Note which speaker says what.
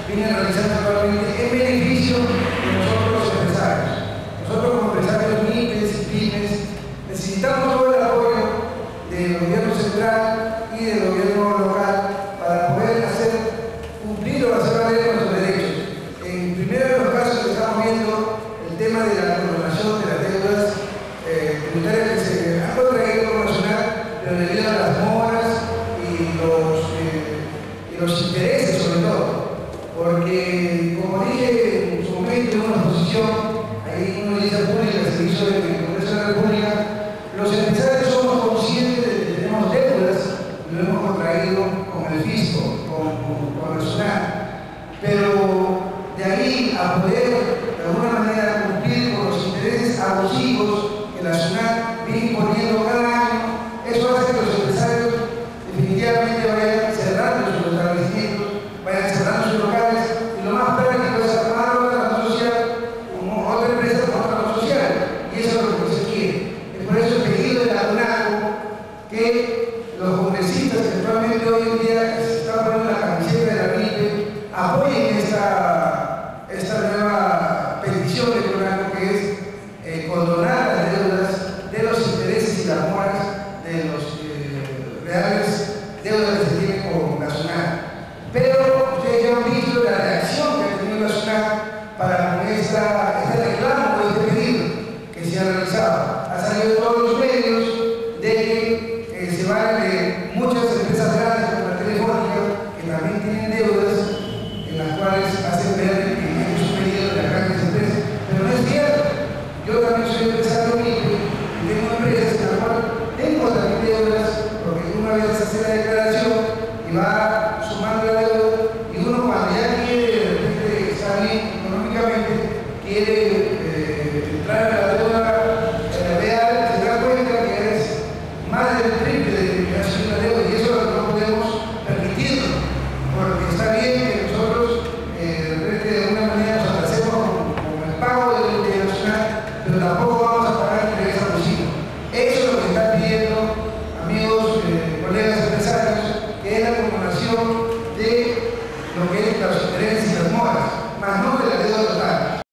Speaker 1: vienen realizando actualmente en beneficio de nosotros los empresarios. Nosotros como empresarios MIPES y PYMES necesitamos todo el apoyo del gobierno central y del gobierno local para poder hacer cumplir o hacer valer nuestros derechos. En primero de los casos que estamos viendo el tema de la condonación de las deudas tributarias que se han contraído con Nacional, pero debido a las moras y los intereses sobre todo. Porque, como dije en su momento en una exposición, ahí en una audiencia pública que se hizo en el Congreso de la República, los empresarios somos conscientes de que tenemos deudas y lo hemos contraído con el fisco, con Nacional. Pero de ahí a poder de alguna manera cumplir con los intereses abusivos que Nacional viene imponiendo cada año, eso hace que los empresarios definitivamente vayan cerrando sus establecimientos, vayan cerrando sus locales, y lo más práctico es armar otra razón social, como otra empresa con otra razón social, y eso es lo que se quiere. Es por eso el pedido de la CONACO que los congresistas que actualmente hoy en día se están poniendo la camiseta de la MIPE apoyen esta nueva petición de CONACO, que es condonar las deudas de los intereses y las moras de los reales deudas que se tienen con Nacional. Pero ustedes ya han visto la reacción que ha tenido Nacional para este reclamo o este pedido que se ha realizado. Ha salido en todos los medios de que se van de muchas empresas grandes como la Telefónica, que también tienen deudas en las cuales hacen ver que es un pedido de las grandes empresas. Pero no es cierto. Yo también soy empresario MIPE y tengo empresas en las cuales tengo también deudas, porque una vez hace la declaración y va sumando la deuda, y uno cuando ya quiere, de repente está bien económicamente, quiere entrar a la deuda real, se da cuenta que es más del triple de lo que ha sido la deuda, y eso no podemos permitirlo, porque está bien que nosotros de alguna manera nos atrasemos con el pago de Nacional, pero tampoco vamos a pagar intereses abusivos. Eso es lo que están pidiendo, amigos, colegas empresarios, que es la condonación de lo que es los intereses y las moras.